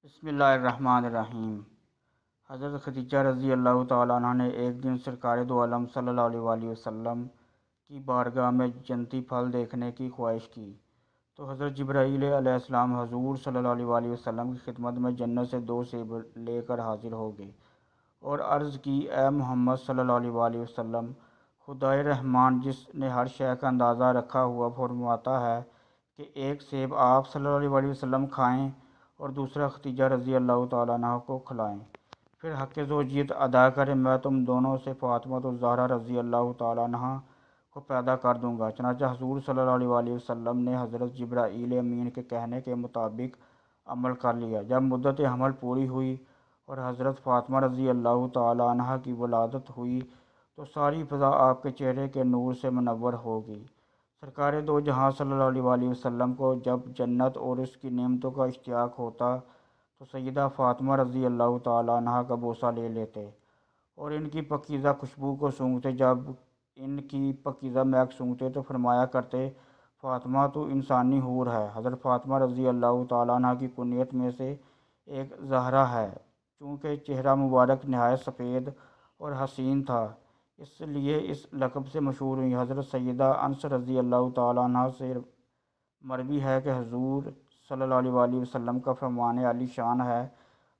بسم اللہ الرحمن الرحیم۔ حضرت خدیجہ رضی اللہ تعالیٰ عنہ نے ایک دن سرکار دو عالم صلی اللہ علیہ وسلم کی بارگاہ میں جنتی پھل دیکھنے کی خواہش کی تو حضرت جبرائیل علیہ السلام حضور صلی اللہ علیہ وسلم کی خدمت میں جنت سے 2 سیب لے کر حاضر ہو گئے اور عرض کی، اے محمد صلی اللہ علیہ وسلم، خدائے رحمان جس نے ہر شے کا اندازہ رکھا ہوا فرماتا ہے کہ ایک سیب آپ صلی اللہ علیہ وسلم کھائیں اور دوسرا خدیجہ رضی اللہ تعالیٰ عنہ کو کھلائیں، پھر حق زوجیت ادا کریں، میں تم دونوں سے فاطمہ الزہرا رضی اللہ تعالیٰ عنہ کو پیدا کر دوں گا۔ چنانچہ حضور صلی اللہ علیہ وسلم نے حضرت جبرائیل امین کے کہنے کے مطابق عمل کر لیا۔ جب مدت حمل پوری ہوئی اور حضرت فاطمہ رضی اللہ تعالیٰ عنہ کی ولادت ہوئی تو ساری فضا آپ کے چہرے کے نور سے منور ہو گئی۔ سرکار دو جہاں صلی اللہ علیہ وسلم کو جب جنت اور اس کی نعمتوں کا اشتیاق ہوتا تو سیدہ فاطمہ رضی اللہ تعالیٰ عنہ کا بوسہ لے لیتے اور ان کی پاکیزہ خوشبو کو سونگھتے۔ جب ان کی پاکیزہ مہک سونگھتے تو فرمایا کرتے، فاطمہ تو انسانی حور ہے۔ حضرت فاطمہ رضی اللہ تعالیٰ عنہ کی کنیت میں سے ایک زہرا ہے۔ چونکہ چہرہ مبارک نہایت سفید اور حسین تھا، اس لیے اس لقب سے مشہور ہوئی۔ حضرت سیدہ انس رضی اللہ تعالیٰ عنہ سے مروی ہے کہ حضور صلی اللہ علیہ وسلم کا فرمان عالی شان ہے،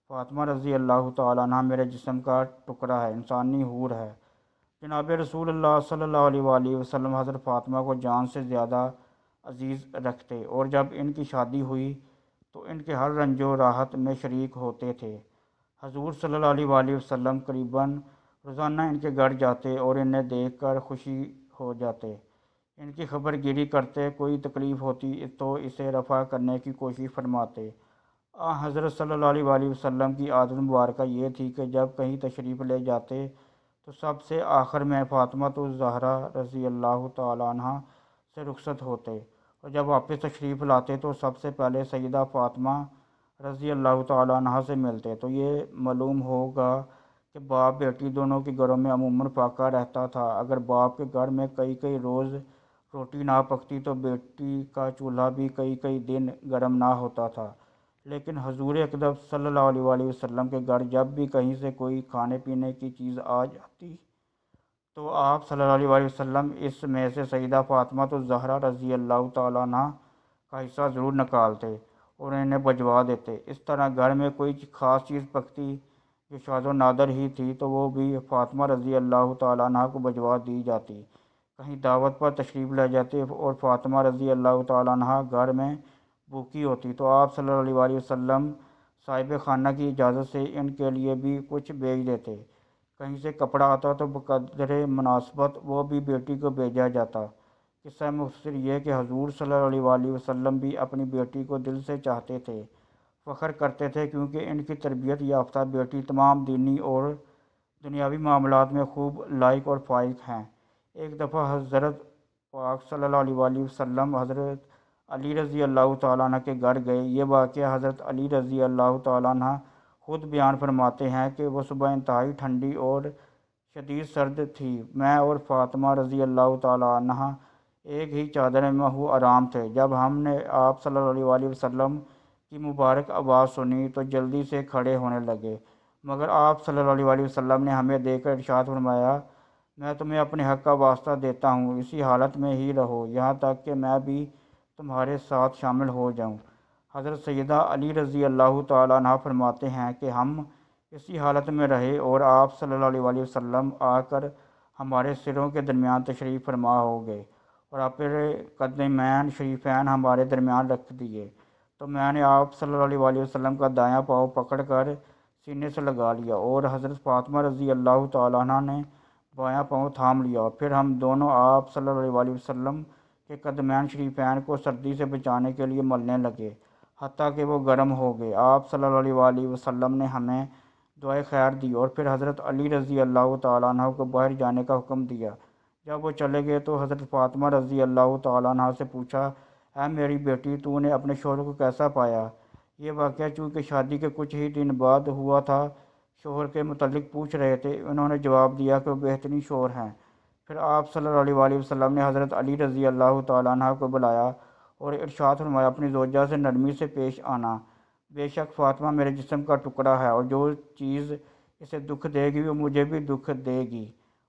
فاطمہ رضی اللہ تعالیٰ عنہ میرے جسم کا ٹکڑا ہے، انسانی حور ہے۔ جناب رسول اللہ صلی اللہ علیہ وسلم حضرت فاطمہ کو جان سے زیادہ عزیز رکھتے اور جب ان کی شادی ہوئی تو ان کے ہر رنج و راحت میں شریک ہوتے تھے۔ حضور صلی اللہ علیہ وسلم قریباً روزانہ ان کے گھر جاتے اور انہیں دیکھ کر خوشی ہو جاتے، ان کی خبر گیری کرتے، کوئی تکلیف ہوتی تو اسے رفع کرنے کی کوشش فرماتے۔ حضرت صلی اللہ علیہ وسلم کی عادت مبارکہ یہ تھی کہ جب کہیں تشریف لے جاتے تو سب سے آخر میں فاطمہ الزہرا رضی اللہ تعالیٰ عنہ سے رخصت ہوتے اور جب واپس تشریف لاتے تو سب سے پہلے سیدہ فاطمہ رضی اللہ تعالیٰ عنہ سے ملتے۔ تو یہ معلوم ہوگا کہ باپ بیٹی دونوں کے گھروں میں عموماً پکا رہتا تھا۔ اگر باپ کے گھر میں کئی روز روٹی نہ پکتی تو بیٹی کا چولہا بھی کئی دن گرم نہ ہوتا تھا، لیکن حضور اقدس صلی اللہ علیہ وسلم کے گھر جب بھی کہیں سے کوئی کھانے پینے کی چیز آ جاتی تو آپ صلی اللہ علیہ وسلم اس میں سے سیدہ فاطمہ الزہرا رضی اللہ تعالیٰ عنہ کا حصہ ضرور نکالتے اور انہیں بھجوا دیتے۔ اس طرح گھر میں کوئی خاص چیز پکتی جو شاذ و نادر ہی تھی تو وہ بھی فاطمہ رضی اللہ تعالیٰ عنہ کو بھجوا دی جاتی۔ کہیں دعوت پر تشریف لے جاتے اور فاطمہ رضی اللہ تعالیٰ عنہ گھر میں بھوکی ہوتی تو آپ صلی اللہ علیہ وسلم صاحب خانہ کی اجازت سے ان کے لیے بھی کچھ بھیج دیتے۔ کہیں سے کپڑا آتا تو بقدر مناسبت وہ بھی بیٹی کو بھیجا جاتا۔ قصہ مختصر یہ کہ حضور صلی اللہ علیہ وسلم بھی اپنی بیٹی کو دل سے چاہتے تھے، فخر کرتے تھے، کیونکہ ان کی تربیت یافتہ بیٹی تمام دینی اور دنیاوی معاملات میں خوب لائق اور فائق ہیں۔ ایک دفعہ حضرت پاک صلی اللہ علیہ وسلم حضرت علی رضی اللہ تعالیٰ عنہ کے گھر گئے۔ یہ واقعہ حضرت علی رضی اللہ تعالیٰ عنہ خود بیان فرماتے ہیں کہ وہ صبح انتہائی ٹھنڈی اور شدید سرد تھی۔ میں اور فاطمہ رضی اللہ تعالیٰ عنہ ایک ہی چادر میں محو آرام تھے۔ جب ہم نے آپ صلی اللہ علیہ وسلم کی مبارک آواز سنی تو جلدی سے کھڑے ہونے لگے، مگر آپ صلی اللہ علیہ وسلم نے ہمیں دیکھ کر ارشاد فرمایا، میں تمہیں اپنے حق کا واسطہ دیتا ہوں، اسی حالت میں ہی رہو یہاں تک کہ میں بھی تمہارے ساتھ شامل ہو جاؤں۔ حضرت سیدہ علی رضی اللہ تعالیٰ عنہ فرماتے ہیں کہ ہم اسی حالت میں رہے اور آپ صلی اللہ علیہ وسلم آ کر ہمارے سروں کے درمیان تشریف فرما ہو گئے اور اپنے قدمین شریفین ہمارے درمیان رکھ دیے تو میں نے آپ صلی اللہ علیہ وسلم کا دایاں پاؤں پکڑ کر سینے سے لگا لیا اور حضرت فاطمہ رضی اللہ تعالیٰ عنہ نے بایاں پاؤں تھام لیا اور پھر ہم دونوں آپ صلی اللہ علیہ وسلم کے قدمین شریفین کو سردی سے بچانے کے لیے ملنے لگے حتیٰ کہ وہ گرم ہو گئے۔ آپ صلی اللہ علیہ وسلم نے ہمیں دعائے خیر دی اور پھر حضرت علی رضی اللہ تعالیٰ عنہ کو باہر جانے کا حکم دیا۔ جب وہ چلے گئے تو حضرت فاطمہ رضی اللہ تعالیٰ عنہ سے پوچھا، اے میری بیٹی، تو نے اپنے شوہر کو کیسا پایا؟ یہ واقعہ چونکہ شادی کے کچھ ہی دن بعد ہوا تھا، شوہر کے متعلق پوچھ رہے تھے۔ انہوں نے جواب دیا کہ وہ بہترین شوہر ہیں۔ پھر آپ صلی اللہ علیہ وسلم نے حضرت علی رضی اللہ تعالیٰ عنہ کو بلایا اور ارشاد فرمایا، اپنی زوجہ سے نرمی سے پیش آنا، بے شک فاطمہ میرے جسم کا ٹکڑا ہے، اور جو چیز اسے دکھ دے گی وہ مجھے بھی دکھ دے گی،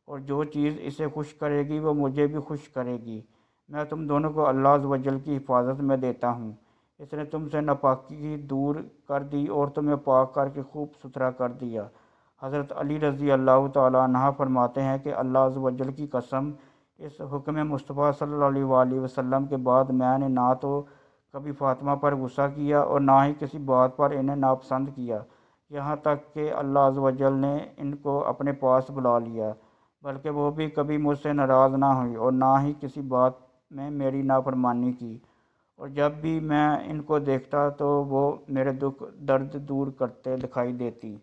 اور جو چیز اسے خوش کرے گی وہ مجھے بھی خوش کرے گی۔ میں تم دونوں کو اللہ عز و جل کی حفاظت میں دیتا ہوں۔ اس نے تم سے ناپاکی دور کر دی اور تمہیں پاک کر کے خوب ستھرا کر دیا۔ حضرت علی رضی اللہ تعالیٰ عنہ فرماتے ہیں کہ اللہ عز و جل کی قسم، اس حکم مصطفیٰ صلی اللہ علیہ وآلہ وسلم کے بعد میں نے نہ تو کبھی فاطمہ پر غصہ کیا اور نہ ہی کسی بات پر انہیں ناپسند کیا، یہاں تک کہ اللہ عز و جل نے ان کو اپنے پاس بلا لیا، بلکہ وہ بھی کبھی مجھ سے ناراض نہ ہوئی اور نہ ہی کسی بات میں میری نافرمانی کی، اور جب بھی میں ان کو دیکھتا تو وہ میرے دکھ درد دور کرتے دکھائی دیتی۔